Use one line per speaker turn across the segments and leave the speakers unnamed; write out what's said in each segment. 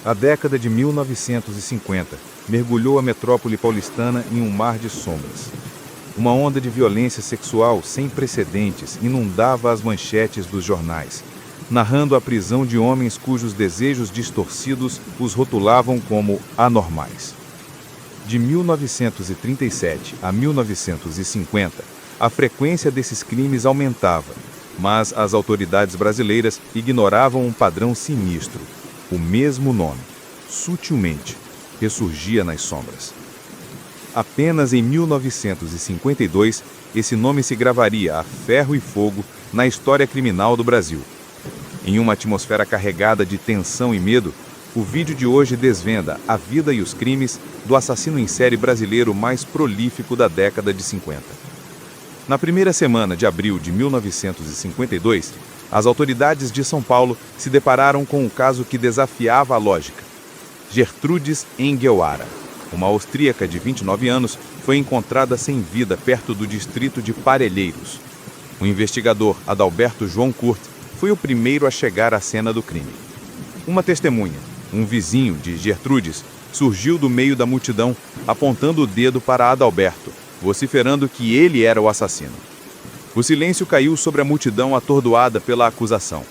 A década de 1950 mergulhou a metrópole paulistana em um mar de sombras. Uma onda de violência sexual sem precedentes inundava as manchetes dos jornais, narrando a prisão de homens cujos desejos distorcidos os rotulavam como anormais. De 1937 a 1950, a frequência desses crimes aumentava, mas as autoridades brasileiras ignoravam um padrão sinistro. O mesmo nome, sutilmente, ressurgia nas sombras. Apenas em 1952, esse nome se gravaria a ferro e fogo na história criminal do Brasil. Em uma atmosfera carregada de tensão e medo, o vídeo de hoje desvenda a vida e os crimes do assassino em série brasileiro mais prolífico da década de 50. Na primeira semana de abril de 1952, as autoridades de São Paulo se depararam com um caso que desafiava a lógica. Gertrudes Engelhara, uma austríaca de 29 anos, foi encontrada sem vida perto do distrito de Parelheiros. O investigador Adalberto João Kurt foi o primeiro a chegar à cena do crime. Uma testemunha, um vizinho de Gertrudes, surgiu do meio da multidão, apontando o dedo para Adalberto, vociferando que ele era o assassino. O silêncio caiu sobre a multidão atordoada pela acusação.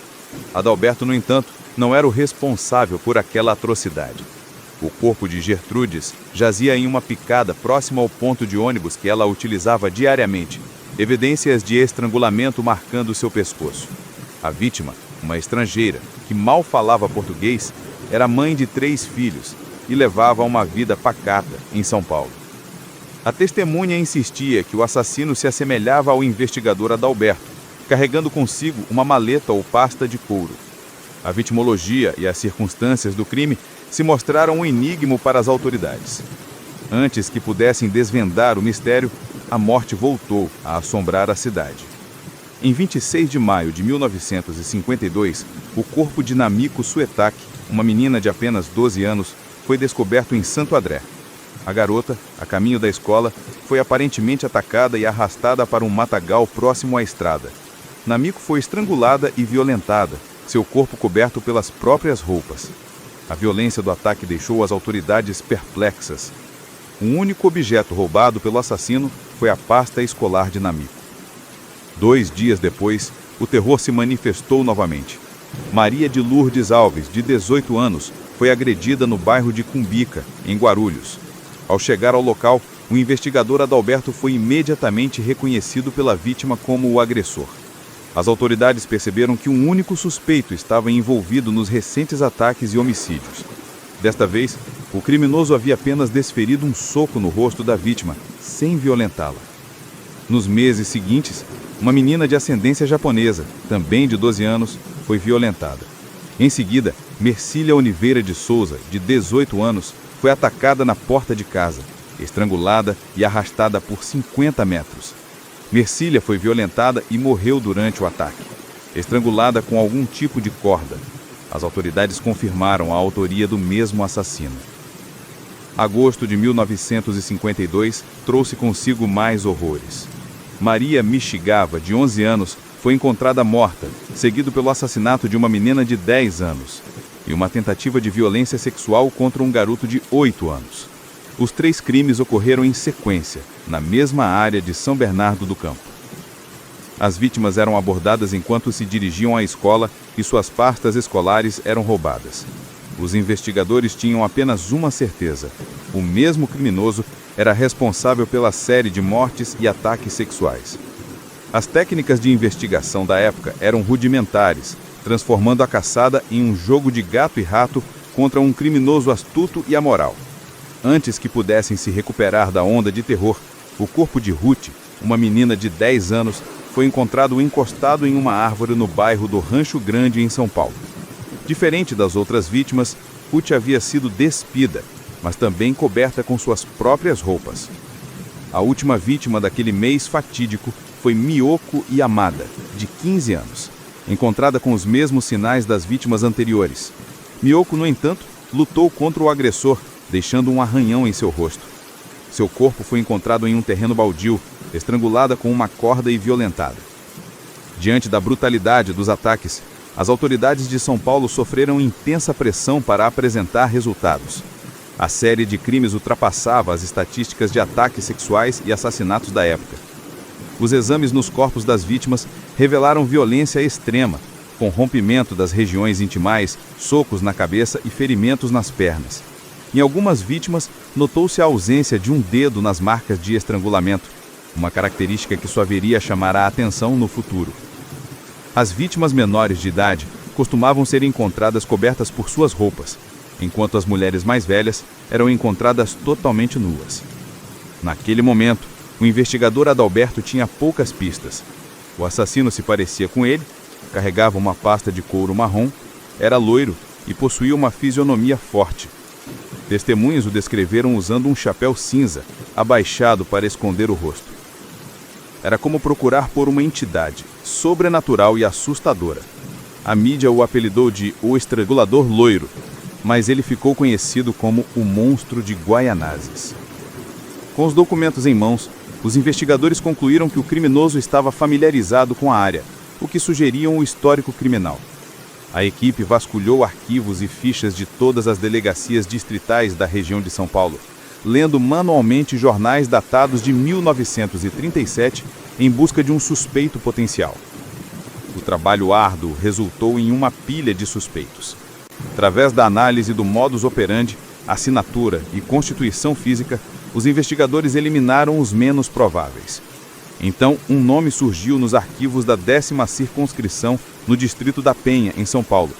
Adalberto, no entanto, não era o responsável por aquela atrocidade. O corpo de Gertrudes jazia em uma picada próxima ao ponto de ônibus que ela utilizava diariamente, evidências de estrangulamento marcando seu pescoço. A vítima, uma estrangeira que mal falava português, era mãe de 3 filhos e levava uma vida pacata em São Paulo. A testemunha insistia que o assassino se assemelhava ao investigador Adalberto, carregando consigo uma maleta ou pasta de couro. A vitimologia e as circunstâncias do crime se mostraram um enigma para as autoridades. Antes que pudessem desvendar o mistério, a morte voltou a assombrar a cidade. Em 26 de maio de 1952, o corpo de Namiko Suetak, uma menina de apenas 12 anos, foi descoberto em Santo André. A garota, a caminho da escola, foi aparentemente atacada e arrastada para um matagal próximo à estrada. Namiko foi estrangulada e violentada, seu corpo coberto pelas próprias roupas. A violência do ataque deixou as autoridades perplexas. O único objeto roubado pelo assassino foi a pasta escolar de Namiko. 2 dias depois, o terror se manifestou novamente. Maria de Lourdes Alves, de 18 anos, foi agredida no bairro de Cumbica, em Guarulhos. Ao chegar ao local, o investigador Adalberto foi imediatamente reconhecido pela vítima como o agressor. As autoridades perceberam que um único suspeito estava envolvido nos recentes ataques e homicídios. Desta vez, o criminoso havia apenas desferido um soco no rosto da vítima, sem violentá-la. Nos meses seguintes, uma menina de ascendência japonesa, também de 12 anos, foi violentada. Em seguida, Mercília Oliveira de Souza, de 18 anos, foi atacada na porta de casa, estrangulada e arrastada por 50 metros. Mercília foi violentada e morreu durante o ataque, estrangulada com algum tipo de corda. As autoridades confirmaram a autoria do mesmo assassino. Agosto de 1952 trouxe consigo mais horrores. Maria Michigava, de 11 anos, foi encontrada morta, seguido pelo assassinato de uma menina de 10 anos e uma tentativa de violência sexual contra um garoto de 8 anos. Os 3 crimes ocorreram em sequência, na mesma área de São Bernardo do Campo. As vítimas eram abordadas enquanto se dirigiam à escola e suas pastas escolares eram roubadas. Os investigadores tinham apenas uma certeza: o mesmo criminoso era responsável pela série de mortes e ataques sexuais. As técnicas de investigação da época eram rudimentares, transformando a caçada em um jogo de gato e rato contra um criminoso astuto e amoral. Antes que pudessem se recuperar da onda de terror, o corpo de Ruth, uma menina de 10 anos, foi encontrado encostado em uma árvore no bairro do Rancho Grande, em São Paulo. Diferente das outras vítimas, Ruth havia sido despida, mas também coberta com suas próprias roupas. A última vítima daquele mês fatídico foi Miyoko Yamada, de 15 anos, encontrada com os mesmos sinais das vítimas anteriores. Miyoko, no entanto, lutou contra o agressor, deixando um arranhão em seu rosto. Seu corpo foi encontrado em um terreno baldio, estrangulada com uma corda e violentada. Diante da brutalidade dos ataques, as autoridades de São Paulo sofreram intensa pressão para apresentar resultados. A série de crimes ultrapassava as estatísticas de ataques sexuais e assassinatos da época. Os exames nos corpos das vítimas revelaram violência extrema, com rompimento das regiões intimais, socos na cabeça e ferimentos nas pernas. Em algumas vítimas, notou-se a ausência de um dedo nas marcas de estrangulamento, uma característica que só viria a chamar a atenção no futuro. As vítimas menores de idade costumavam ser encontradas cobertas por suas roupas, enquanto as mulheres mais velhas eram encontradas totalmente nuas. Naquele momento, o investigador Adalberto tinha poucas pistas. O assassino se parecia com ele, carregava uma pasta de couro marrom, era loiro e possuía uma fisionomia forte. Testemunhas o descreveram usando um chapéu cinza, abaixado para esconder o rosto. Era como procurar por uma entidade, sobrenatural e assustadora. A mídia o apelidou de O Estrangulador Loiro, mas ele ficou conhecido como o Monstro de Guaianazes. Com os documentos em mãos, os investigadores concluíram que o criminoso estava familiarizado com a área, o que sugeria um histórico criminal. A equipe vasculhou arquivos e fichas de todas as delegacias distritais da região de São Paulo, lendo manualmente jornais datados de 1937 em busca de um suspeito potencial. O trabalho árduo resultou em uma pilha de suspeitos. Através da análise do modus operandi, assinatura e constituição física, os investigadores eliminaram os menos prováveis. Então, um nome surgiu nos arquivos da 10ª Circunscrição no Distrito da Penha, em São Paulo: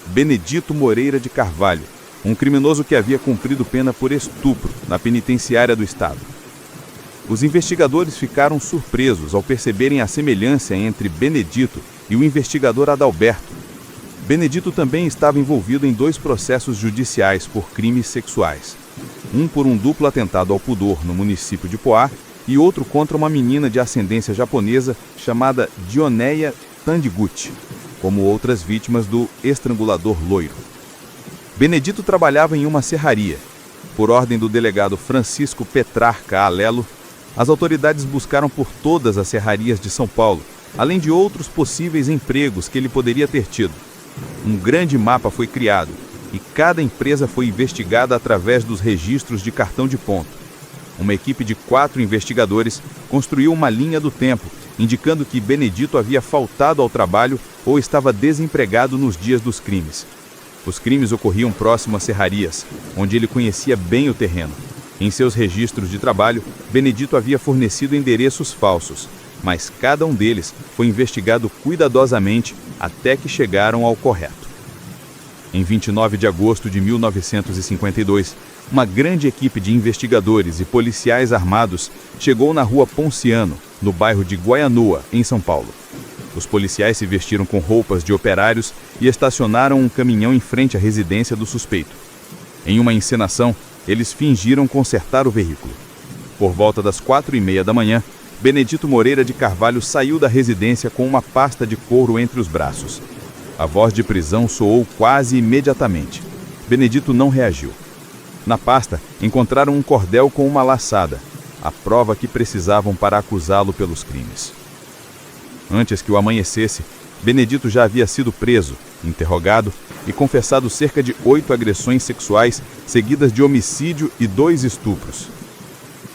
Benedito Moreira de Carvalho, um criminoso que havia cumprido pena por estupro na penitenciária do estado. Os investigadores ficaram surpresos ao perceberem a semelhança entre Benedito e o investigador Adalberto. Benedito também estava envolvido em 2 processos judiciais por crimes sexuais. Um por um duplo atentado ao pudor no município de Poá e outro contra uma menina de ascendência japonesa chamada Dioneia Taniguchi, como outras vítimas do Estrangulador Loiro. Benedito trabalhava em uma serraria. Por ordem do delegado Francisco Petrarca Alelo, as autoridades buscaram por todas as serrarias de São Paulo, além de outros possíveis empregos que ele poderia ter tido. Um grande mapa foi criado e cada empresa foi investigada através dos registros de cartão de ponto. Uma equipe de 4 investigadores construiu uma linha do tempo, indicando que Benedito havia faltado ao trabalho ou estava desempregado nos dias dos crimes. Os crimes ocorriam próximo às serrarias, onde ele conhecia bem o terreno. Em seus registros de trabalho, Benedito havia fornecido endereços falsos, mas cada um deles foi investigado cuidadosamente até que chegaram ao correto. Em 29 de agosto de 1952, uma grande equipe de investigadores e policiais armados chegou na rua Ponciano, no bairro de Goianoa, em São Paulo. Os policiais se vestiram com roupas de operários e estacionaram um caminhão em frente à residência do suspeito. Em uma encenação, eles fingiram consertar o veículo. Por volta das 4h30 da manhã, Benedito Moreira de Carvalho saiu da residência com uma pasta de couro entre os braços. A voz de prisão soou quase imediatamente. Benedito não reagiu. Na pasta, encontraram um cordel com uma laçada, a prova que precisavam para acusá-lo pelos crimes. Antes que o amanhecesse, Benedito já havia sido preso, interrogado e confessado cerca de 8 agressões sexuais, seguidas de homicídio e 2 estupros.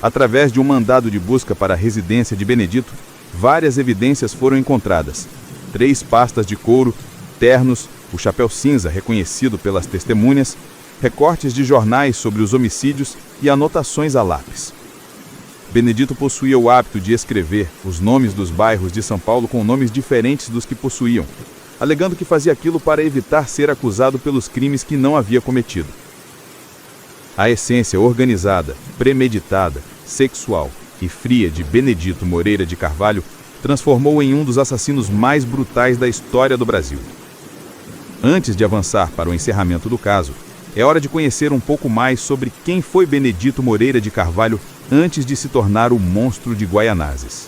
Através de um mandado de busca para a residência de Benedito, várias evidências foram encontradas: 3 pastas de couro, ternos, o chapéu cinza reconhecido pelas testemunhas, recortes de jornais sobre os homicídios e anotações a lápis. Benedito possuía o hábito de escrever os nomes dos bairros de São Paulo com nomes diferentes dos que possuíam, alegando que fazia aquilo para evitar ser acusado pelos crimes que não havia cometido. A essência organizada, premeditada, sexual e fria de Benedito Moreira de Carvalho transformou-o em um dos assassinos mais brutais da história do Brasil. Antes de avançar para o encerramento do caso, é hora de conhecer um pouco mais sobre quem foi Benedito Moreira de Carvalho antes de se tornar o monstro de Guaianazes.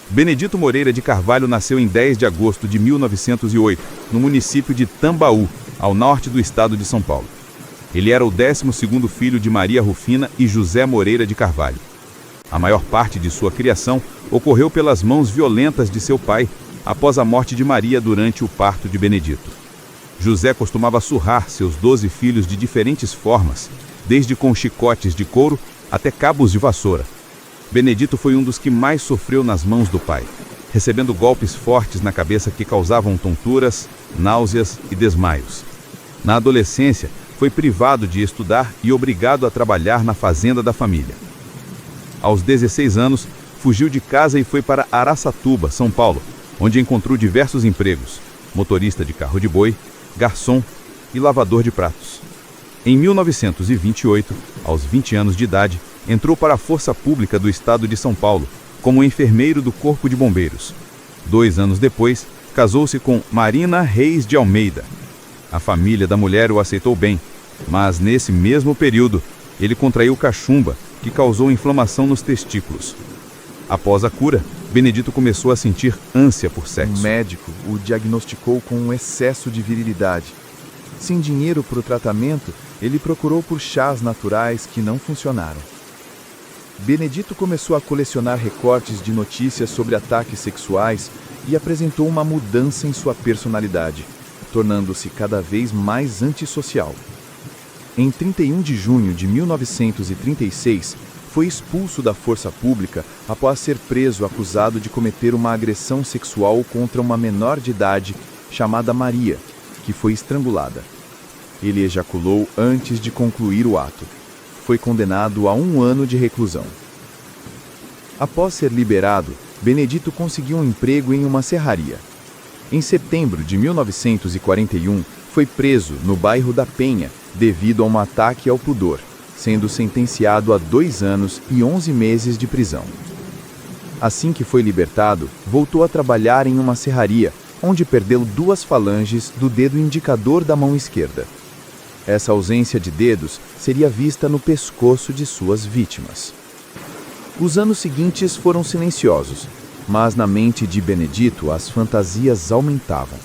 Benedito Moreira de Carvalho nasceu em 10 de agosto de 1908, no município de Tambaú, ao norte do estado de São Paulo. Ele era o 12º filho de Maria Rufina e José Moreira de Carvalho. A maior parte de sua criação ocorreu pelas mãos violentas de seu pai, após a morte de Maria durante o parto de Benedito. José costumava surrar seus 12 filhos de diferentes formas, desde com chicotes de couro até cabos de vassoura. Benedito foi um dos que mais sofreu nas mãos do pai, recebendo golpes fortes na cabeça que causavam tonturas, náuseas e desmaios. Na adolescência, foi privado de estudar e obrigado a trabalhar na fazenda da família. Aos 16 anos, fugiu de casa e foi para Araçatuba, São Paulo, onde encontrou diversos empregos: motorista de carro de boi, garçom e lavador de pratos. Em 1928, aos 20 anos de idade, entrou para a Força Pública do Estado de São Paulo, como enfermeiro do Corpo de Bombeiros. 2 anos depois, casou-se com Marina Reis de Almeida. A família da mulher o aceitou bem, mas nesse mesmo período, ele contraiu cachumba, que causou inflamação nos testículos. Após a cura, Benedito começou a sentir ânsia por sexo.
Um médico o diagnosticou com um excesso de virilidade. Sem dinheiro para o tratamento, ele procurou por chás naturais que não funcionaram. Benedito começou a colecionar recortes de notícias sobre ataques sexuais e apresentou uma mudança em sua personalidade, tornando-se cada vez mais antissocial. Em 31 de junho de 1936, foi expulso da força pública após ser preso acusado de cometer uma agressão sexual contra uma menor de idade chamada Maria, que foi estrangulada. Ele ejaculou antes de concluir o ato. Foi condenado a 1 ano de reclusão. Após ser liberado, Benedito conseguiu um emprego em uma serraria. Em setembro de 1941, foi preso no bairro da Penha devido a um ataque ao pudor, sendo sentenciado a 2 anos e 11 meses de prisão. Assim que foi libertado, voltou a trabalhar em uma serraria, onde perdeu 2 falanges do dedo indicador da mão esquerda. Essa ausência de dedos seria vista no pescoço de suas vítimas. Os anos seguintes foram silenciosos, mas na mente de Benedito as fantasias aumentavam.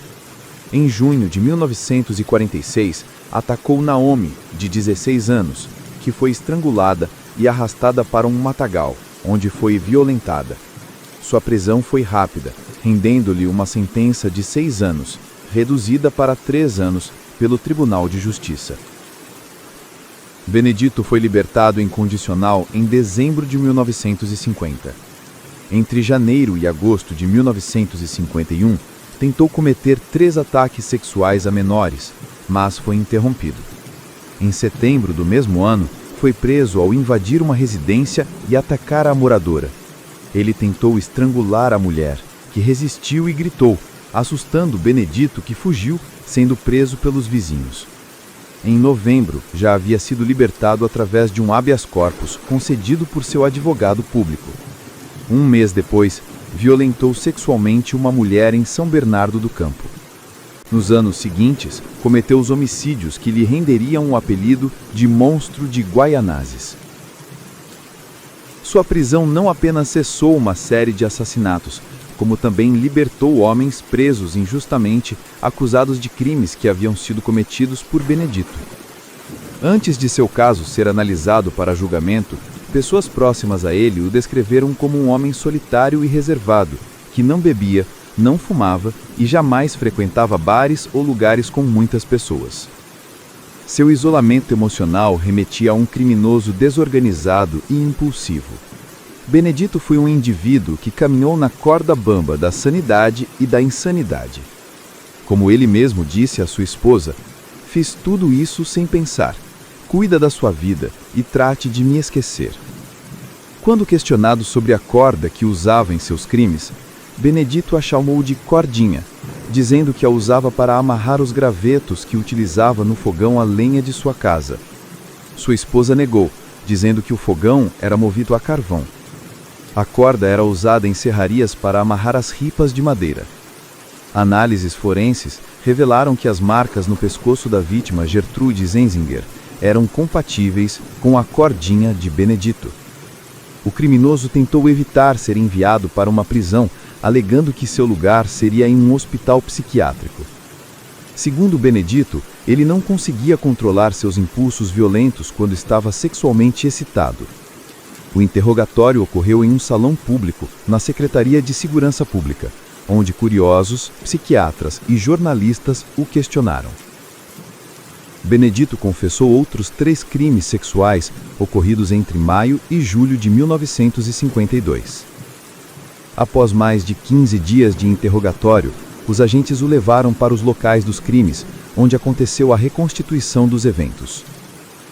Em junho de 1946, atacou Naomi, de 16 anos, que foi estrangulada e arrastada para um matagal, onde foi violentada. Sua prisão foi rápida, rendendo-lhe uma sentença de 6 anos, reduzida para 3 anos pelo Tribunal de Justiça. Benedito foi libertado em condicional em dezembro de 1950. Entre janeiro e agosto de 1951, tentou cometer 3 ataques sexuais a menores, mas foi interrompido. Em setembro do mesmo ano, foi preso ao invadir uma residência e atacar a moradora. Ele tentou estrangular a mulher, que resistiu e gritou, assustando Benedito, que fugiu, sendo preso pelos vizinhos. Em novembro, já havia sido libertado através de um habeas corpus concedido por seu advogado público. 1 mês depois, violentou sexualmente uma mulher em São Bernardo do Campo. Nos anos seguintes, cometeu os homicídios que lhe renderiam o apelido de Monstro de Guaianazes. Sua prisão não apenas cessou uma série de assassinatos, como também libertou homens presos injustamente acusados de crimes que haviam sido cometidos por Benedito. Antes de seu caso ser analisado para julgamento, pessoas próximas a ele o descreveram como um homem solitário e reservado, que não bebia, não fumava e jamais frequentava bares ou lugares com muitas pessoas. Seu isolamento emocional remetia a um criminoso desorganizado e impulsivo. Benedito foi um indivíduo que caminhou na corda bamba da sanidade e da insanidade. Como ele mesmo disse à sua esposa, fiz tudo isso sem pensar. Cuida da sua vida e trate de me esquecer. Quando questionado sobre a corda que usava em seus crimes, Benedito a chamou de cordinha, dizendo que a usava para amarrar os gravetos que utilizava no fogão a lenha de sua casa. Sua esposa negou, dizendo que o fogão era movido a carvão. A corda era usada em serrarias para amarrar as ripas de madeira. Análises forenses revelaram que as marcas no pescoço da vítima Gertrude Zenzinger eram compatíveis com a cordinha de Benedito. O criminoso tentou evitar ser enviado para uma prisão, alegando que seu lugar seria em um hospital psiquiátrico. Segundo Benedito, ele não conseguia controlar seus impulsos violentos quando estava sexualmente excitado. O interrogatório ocorreu em um salão público, na Secretaria de Segurança Pública, onde curiosos, psiquiatras e jornalistas o questionaram. Benedito confessou outros 3 crimes sexuais ocorridos entre maio e julho de 1952. Após mais de 15 dias de interrogatório, os agentes o levaram para os locais dos crimes, onde aconteceu a reconstituição dos eventos.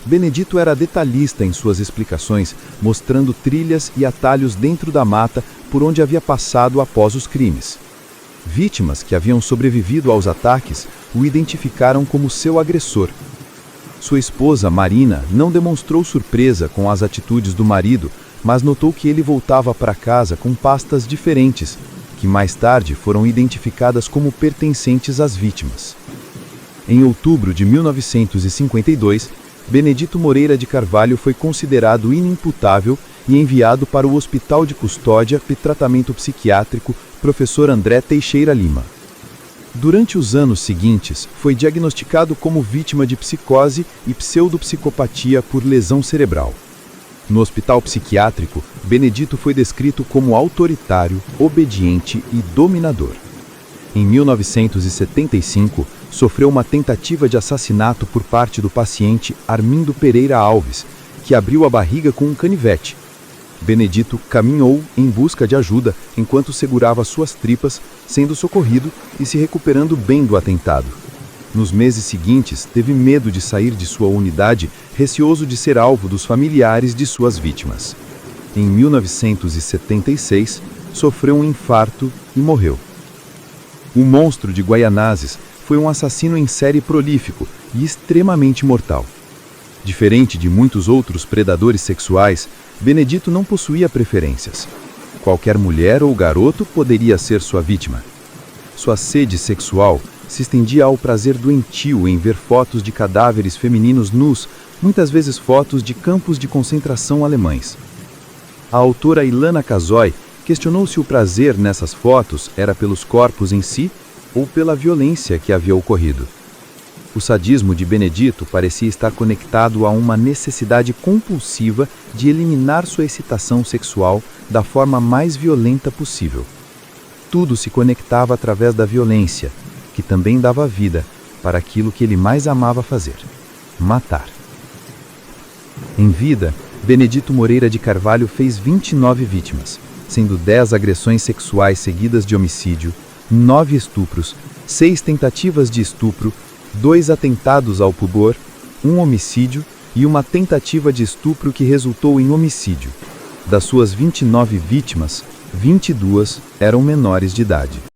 Benedito era detalhista em suas explicações, mostrando trilhas e atalhos dentro da mata por onde havia passado após os crimes. Vítimas que haviam sobrevivido aos ataques o identificaram como seu agressor. Sua esposa, Marina, não demonstrou surpresa com as atitudes do marido, mas notou que ele voltava para casa com pastas diferentes, que mais tarde foram identificadas como pertencentes às vítimas. Em outubro de 1952, Benedito Moreira de Carvalho foi considerado inimputável e enviado para o Hospital de Custódia e Tratamento Psiquiátrico Professor André Teixeira Lima. Durante os anos seguintes, foi diagnosticado como vítima de psicose e pseudopsicopatia por lesão cerebral. No hospital psiquiátrico, Benedito foi descrito como autoritário, obediente e dominador. Em 1975, sofreu uma tentativa de assassinato por parte do paciente Armindo Pereira Alves, que abriu a barriga com um canivete. Benedito caminhou em busca de ajuda enquanto segurava suas tripas, sendo socorrido e se recuperando bem do atentado. Nos meses seguintes, teve medo de sair de sua unidade, receoso de ser alvo dos familiares de suas vítimas. Em 1976, sofreu um infarto e morreu. O monstro de Guaianazes foi um assassino em série prolífico e extremamente mortal. Diferente de muitos outros predadores sexuais, Benedito não possuía preferências. Qualquer mulher ou garoto poderia ser sua vítima. Sua sede sexual se estendia ao prazer doentio em ver fotos de cadáveres femininos nus, muitas vezes fotos de campos de concentração alemães. A autora Ilana Kazoy questionou se o prazer nessas fotos era pelos corpos em si ou pela violência que havia ocorrido. O sadismo de Benedito parecia estar conectado a uma necessidade compulsiva de eliminar sua excitação sexual da forma mais violenta possível. Tudo se conectava através da violência, que também dava vida para aquilo que ele mais amava fazer: matar. Em vida, Benedito Moreira de Carvalho fez 29 vítimas, sendo 10 agressões sexuais seguidas de homicídio, 9 estupros, 6 tentativas de estupro, 2 atentados ao pudor, 1 homicídio e uma tentativa de estupro que resultou em homicídio. Das suas 29 vítimas, 22 eram menores de idade.